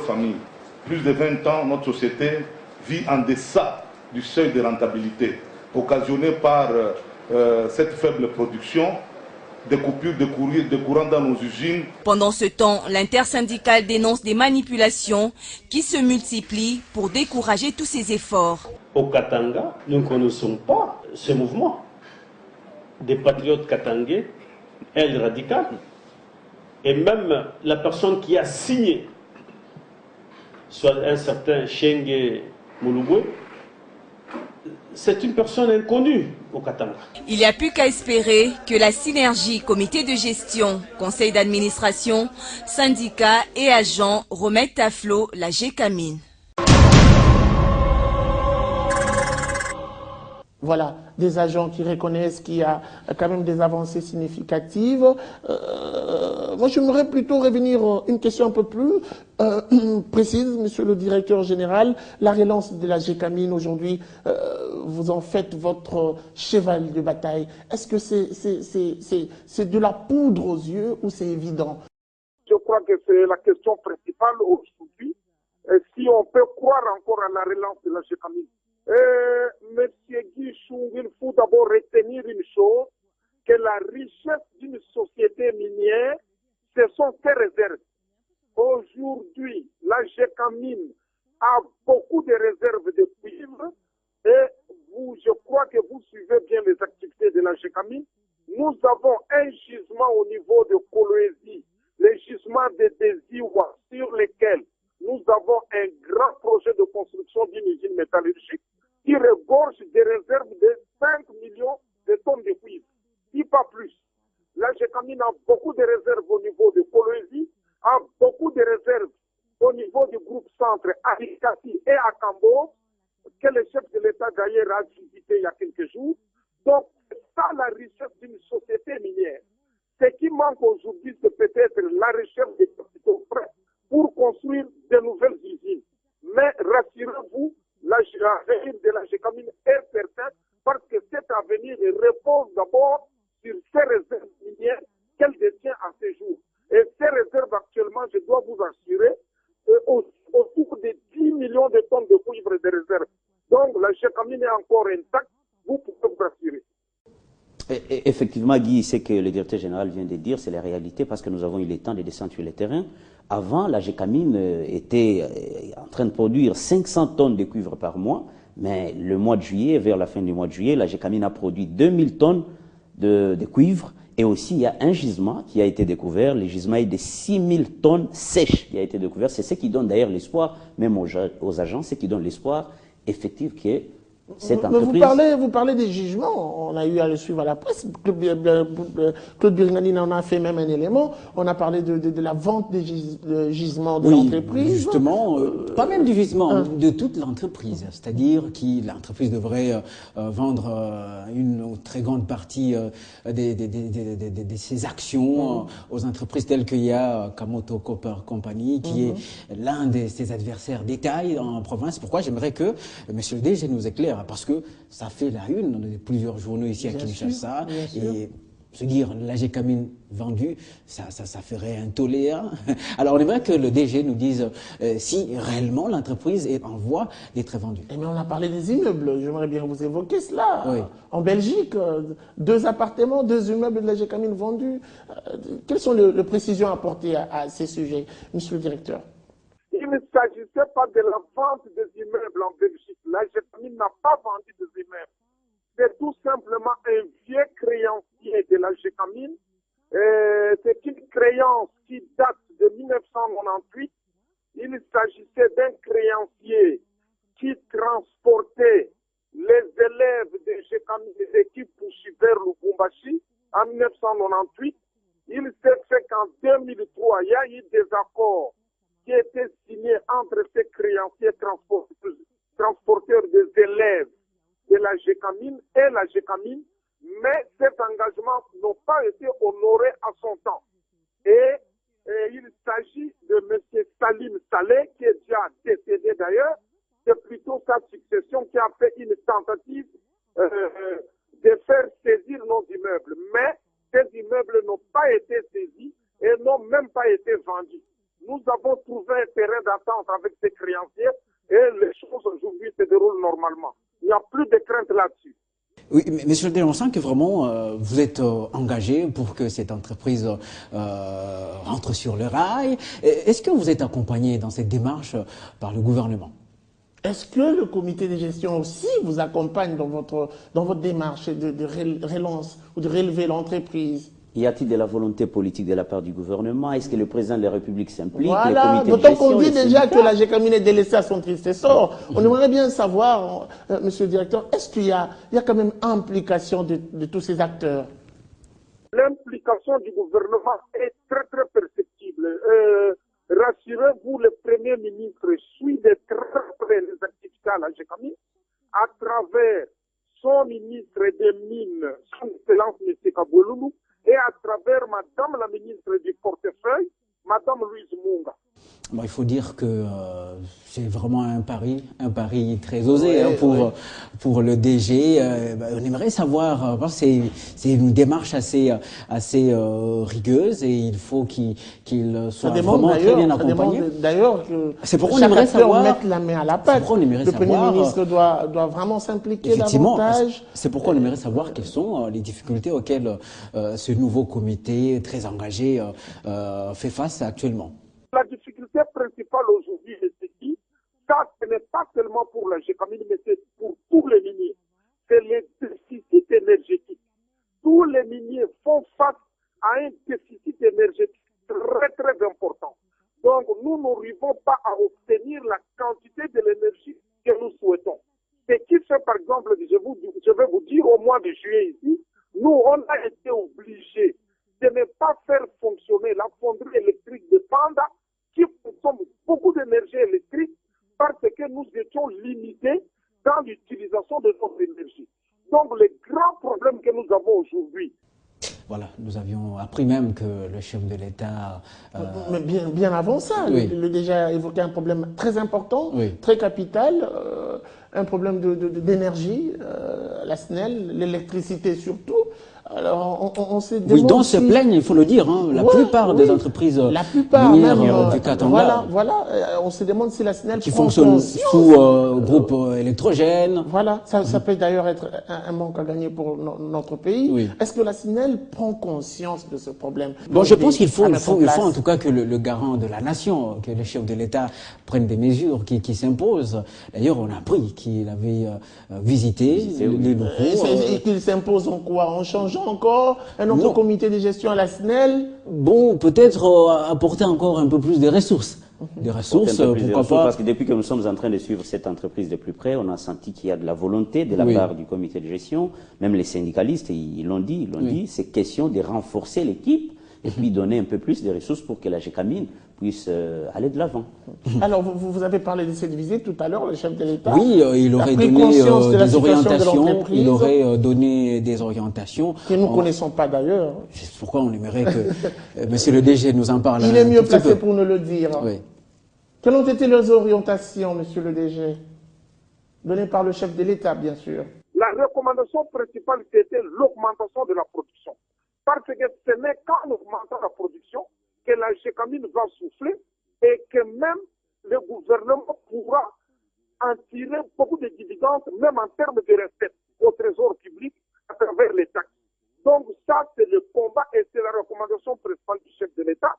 familles. Plus de 20 ans, notre société vit en deçà du seuil de rentabilité, occasionné par cette faible production, des coupures de courant dans nos usines. Pendant ce temps, l'intersyndicale dénonce des manipulations qui se multiplient pour décourager tous ces efforts. Au Katanga, nous ne connaissons pas ce mouvement des patriotes katangais, aile radicale, et même la personne qui a signé, soit un certain Shenge Mulugwe, c'est une personne inconnue au Katanga. Il n'y a plus qu'à espérer que la synergie comité de gestion, conseil d'administration, syndicats et agents remettent à flot la Gécamine. Voilà, des agents qui reconnaissent qu'il y a quand même des avancées significatives. Moi, j'aimerais plutôt revenir une question un peu plus précise, monsieur le directeur général. La relance de la Gécamine aujourd'hui, vous en faites votre cheval de bataille. Est-ce que c'est de la poudre aux yeux ou c'est évident? Je crois que c'est la question principale aujourd'hui. Si on peut croire encore à la relance de la Gécamine. Monsieur Guichou, il faut d'abord retenir une chose, que la richesse d'une société minière, ce sont ses réserves. Aujourd'hui, la Gécamine a beaucoup de réserves de cuivre et je crois que vous suivez bien les activités de la Gécamine. Nous avons un gisement au niveau de Kolwezi, le gisement de Desiwa, sur lequel nous avons un grand projet de construction d'une usine métallurgique qui regorge des réserves de 5 millions de tonnes de cuivre, si pas plus. La Gécamine a beaucoup de réserves au niveau de Kolwezi, a beaucoup de réserves au niveau du groupe centre à Ikati et à Cambo, que le chef de l'État d'ailleurs a visité il y a quelques jours. Donc, c'est ça la richesse d'une société minière. Ce qui manque aujourd'hui, c'est peut-être la recherche des capitaux frais pour construire de nouvelles usines. Mais rassurez-vous, l'avenir de la Gécamine est certain parce que cet avenir repose d'abord sur ces réserves minières qu'elle détient à ce jour. Et ces réserves actuellement, je dois vous assurer, autour de 10 millions de tonnes de cuivre de réserve. Donc la Gécamine est encore intacte, vous pouvez vous assurer. Effectivement, Guy, ce que le directeur général vient de dire, c'est la réalité parce que nous avons eu le temps de descendre sur le terrain. Avant, la Gécamine était en train de produire 500 tonnes de cuivre par mois, mais le mois de juillet, vers la fin du mois de juillet, la Gécamine a produit 2000 tonnes de cuivre. Et aussi, il y a un gisement qui a été découvert. Le gisement est de 6000 tonnes sèches qui a été découvert. C'est ce qui donne d'ailleurs l'espoir, même aux agents, ce qui donne l'espoir effectif que cette entreprise... Vous parlez des gisements. On a eu à le suivre à la presse. Claude Biringani en a fait même un élément. On a parlé de la vente des gisements de l'entreprise. Justement, pas même du gisement, de toute l'entreprise. C'est-à-dire que l'entreprise devrait vendre une très grande partie de ses actions aux entreprises telles qu'il y a Kamoto Copper Company, qui est l'un de ses adversaires d'étail en province. Pourquoi j'aimerais que M. le DG nous éclaire? Parce que ça fait la une de plusieurs journaux ici à Kinshasa. Et se dire la Gécamine vendue, ça ferait un tollé. Hein. Alors on aimerait que le DG nous dise si réellement l'entreprise est en voie d'être vendue. Mais on a parlé des immeubles. J'aimerais bien vous évoquer cela. Oui. En Belgique, 2 appartements, 2 immeubles de la Gécamine vendus. Quelles sont les précisions apportées à ces sujets, monsieur le directeur? Il ne s'agissait pas de la vente des immeubles en Belgique. La Gécamine n'a pas vendu des immeubles. C'est tout simplement un vieux créancier de la Gécamine. C'est une créance qui date de 1998. Il s'agissait d'un créancier qui transportait les élèves de Gécamine, des équipes pour vers Lubumbashi en 1998. Il s'est fait qu'en 2003, il y a eu des accords qui étaient signés entre ces créanciers transporteurs des élèves de la Gécamine et la Gécamine, mais cet engagement n'a pas été honoré à son temps. Et il s'agit de M. Salim Saleh, qui est déjà décédé d'ailleurs. C'est plutôt sa succession qui a fait une tentative de faire saisir nos immeubles. Mais ces immeubles n'ont pas été saisis et n'ont même pas été vendus. Nous avons trouvé un terrain d'attente avec ces créanciers et les choses aujourd'hui se déroulent normalement. Il n'y a plus de crainte là-dessus. Oui, mais monsieur le DG, on sent que vraiment vous êtes engagé pour que cette entreprise rentre sur le rail. Est-ce que vous êtes accompagné dans cette démarche par le gouvernement? Est-ce que le comité de gestion aussi vous accompagne dans votre démarche de relance ou de relever l'entreprise? Y a-t-il de la volonté politique de la part du gouvernement? Est-ce que le président de la République s'implique? Voilà, d'autant qu'on dit déjà que la GECAMINE est délaissée à son triste sort. On aimerait bien savoir, monsieur le directeur, est-ce qu'il y a quand même implication de tous ces acteurs? L'implication du gouvernement est très très perceptible. Rassurez-vous, le Premier ministre suit de très près les activités à la GECAMINE à travers son ministre des Mines, son Excellence M. Kabouloulou, et à travers Madame la ministre du Portefeuille, Madame Louise Munga. Bon, il faut dire que c'est vraiment un pari très osé pour le DG. On aimerait savoir, parce que c'est une démarche assez rigueuse et il faut qu'il soit vraiment très bien accompagné. D'ailleurs, que c'est pourquoi on aimerait savoir mettre la main à la pâte. Le Premier ministre doit vraiment s'impliquer davantage. C'est pourquoi on aimerait savoir quelles sont les difficultés auxquelles ce nouveau comité très engagé fait face actuellement. La difficulté principale aujourd'hui, je te dis, ça, ce n'est pas seulement pour la GECAMINE, mais c'est pour tous les miniers. C'est le déficit énergétique. Tous les miniers font face à un déficit énergétique très, très important. Donc, nous n'arrivons pas à obtenir la quantité de l'énergie que nous souhaitons. Ce qui fait, par exemple, je vais vous dire, au mois de juillet ici, nous, on a été obligés de ne pas faire fonctionner la fonderie électrique de Panda qui consomme beaucoup d'énergie électrique parce que nous étions limités dans l'utilisation de notre énergie. Donc, le grand problème que nous avons aujourd'hui. Voilà, nous avions appris même que le chef de l'État... Mais bien avant ça, oui. il a déjà évoqué un problème très important, oui. très capital, un problème d'énergie, la SNEL, l'électricité surtout. Alors, on s'est oui, dont se plaignent, il faut le dire, hein, la plupart des entreprises minières du Katanga. Voilà, on se demande si la SNEL qui fonctionne sous groupe électrogène. Voilà, ça peut d'ailleurs être un manque à gagner pour notre pays. Oui. Est-ce que la SNEL prend conscience de ce problème? Bon, je pense qu'il faut en tout cas que le garant de la nation, que le chef de l'État prenne des mesures qui s'imposent. D'ailleurs, on a appris qu'il avait visité les locaux. Et qu'il s'impose en quoi? En changeant encore un autre comité de gestion à la SNEL? Bon, peut-être apporter encore un peu plus de ressources. Des ressources, pourquoi pas? Parce que depuis que nous sommes en train de suivre cette entreprise de plus près, on a senti qu'il y a de la volonté de la part du comité de gestion. Même les syndicalistes, ils l'ont dit, c'est question de renforcer l'équipe et puis donner un peu plus de ressources pour que la GECAMINE puisse aller de l'avant. Alors, vous avez parlé de cette visite tout à l'heure, le chef de l'État. Oui, il aurait donné des orientations. Il aurait donné des orientations. Que nous ne connaissons pas d'ailleurs. C'est pourquoi on aimerait que monsieur le DG nous en parle. Il est mieux placé pour nous le dire. Oui. Quelles ont été les orientations, monsieur le DG? Données par le chef de l'État, bien sûr. La recommandation principale, c'était l'augmentation de la production. Parce que ce n'est qu'en augmentant la production que la GECAMINE va souffler et que même le gouvernement pourra en tirer beaucoup de dividendes, même en termes de recettes au trésor public à travers les taxes. Donc ça, c'est le combat et c'est la recommandation principale du chef de l'État.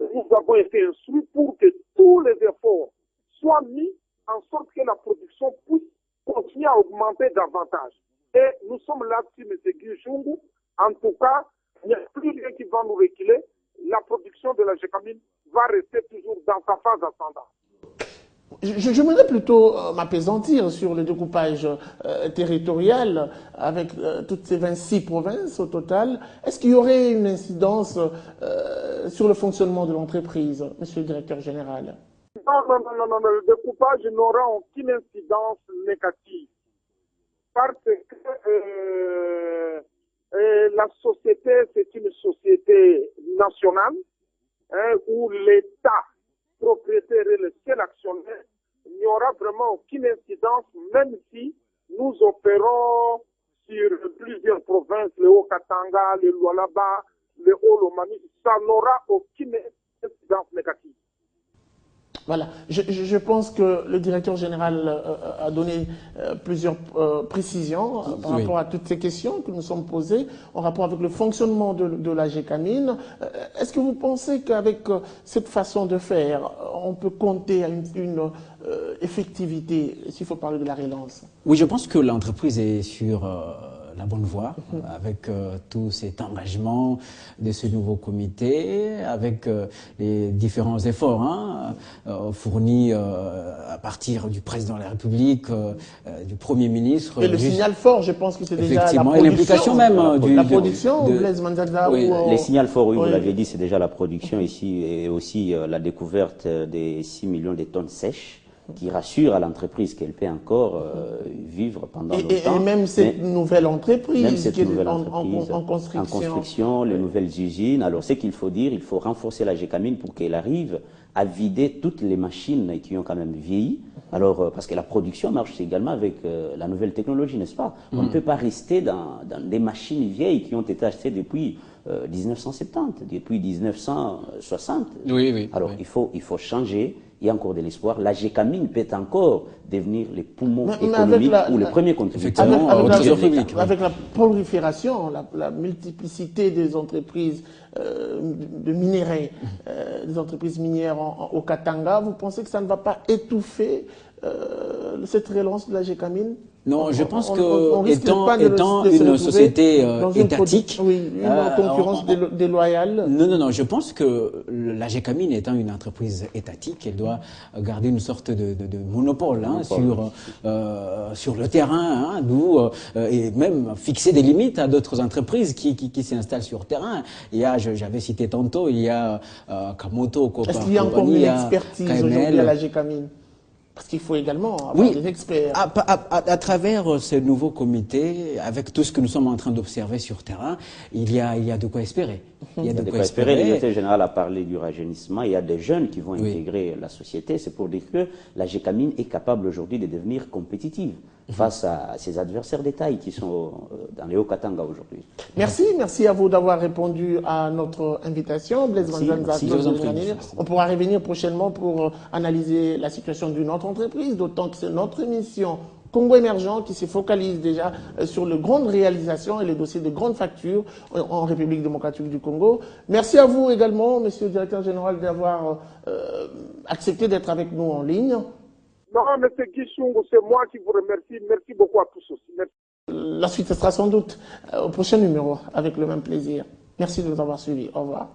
Nous avons été instruits pour que tous les efforts soient mis en sorte que la production puisse continuer à augmenter davantage. Et nous sommes là-dessus, M. Guy Chungu. En tout cas, il n'y a plus rien qui va nous reculer. La production de la GECAMINE va rester toujours dans sa phase ascendante. J'aimerais plutôt m'apaisantir sur le découpage territorial avec toutes ces 26 provinces au total. Est-ce qu'il y aurait une incidence sur le fonctionnement de l'entreprise, monsieur le directeur général? Non, le découpage n'aura aucune incidence négative. Parce que la société, c'est une société nationale où l'État propriétaire et le seul actionnaire, il n'y aura vraiment aucune incidence, même si nous opérons sur plusieurs provinces, le Haut-Katanga, le Lualaba, le Haut-Lomami, ça n'aura aucune incidence négative. Voilà, je pense que le directeur général a donné plusieurs précisions par rapport à toutes ces questions que nous sommes posées en rapport avec le fonctionnement de la GECAMIN. Est-ce que vous pensez qu'avec cette façon de faire, on peut compter à une effectivité, s'il faut parler de la relance? Oui, je pense que l'entreprise est sur la bonne voie, avec tout cet engagement de ce nouveau comité, avec les différents efforts fournis à partir du président de la République, du Premier ministre. Et le signal fort, je pense que c'est déjà la production. Et l'implication même la production, Blaise Manzanza. Oui, les signaux forts, oui, vous l'aviez dit, c'est déjà la production ici et aussi la découverte des 6 millions de tonnes sèches, qui rassure à l'entreprise qu'elle peut encore vivre pendant longtemps. Et même cette nouvelle entreprise qui est en construction. Les nouvelles usines. Alors, ce qu'il faut dire, il faut renforcer la GECAMIN pour qu'elle arrive à vider toutes les machines qui ont quand même vieilli. Alors, parce que la production marche également avec la nouvelle technologie, n'est-ce pas? On ne peut pas rester dans des machines vieilles qui ont été achetées depuis 1970, depuis 1960. Oui. Alors, il faut changer. Il y a encore de l'espoir. La GECAMIN peut encore devenir les poumons économiques ou les premiers contributeurs. Avec la prolifération, la multiplicité des entreprises de minerais, des entreprises minières au Katanga, vous pensez que ça ne va pas étouffer cette relance de la GECAMIN? Non, je pense que étant une société étatique, une concurrence déloyale. Non, je pense que la GECAMIN étant une entreprise étatique, elle doit garder une sorte de monopole sur le terrain, et même fixer des limites à d'autres entreprises qui s'installent sur le terrain. Il y a, j'avais cité tantôt, il y a Kamoto, Copa. Est-ce qu'il y a encore une expertise aujourd'hui à la GECAMIN? Parce qu'il faut également avoir des experts. À travers ce nouveau comité, avec tout ce que nous sommes en train d'observer sur terrain, il y a de quoi espérer. Il y a de quoi espérer. Le directeur général a parlé du rajeunissement. Il y a des jeunes qui vont intégrer la société. C'est pour dire que la GECAMIN est capable aujourd'hui de devenir compétitive face à ses adversaires de taille qui sont dans les Hauts-Katanga aujourd'hui. Merci à vous d'avoir répondu à notre invitation. Blaise Manzanza, on pourra revenir prochainement pour analyser la situation d'une autre entreprise, d'autant que c'est notre émission Congo émergent qui se focalise déjà sur les grandes réalisations et les dossiers de grandes factures en République démocratique du Congo. Merci à vous également, monsieur le directeur général, d'avoir accepté d'être avec nous en ligne. Non, monsieur Guichungu, c'est moi qui vous remercie. Merci beaucoup à tous aussi. Merci. La suite, ce sera sans doute au prochain numéro, avec le même plaisir. Merci de nous avoir suivis. Au revoir.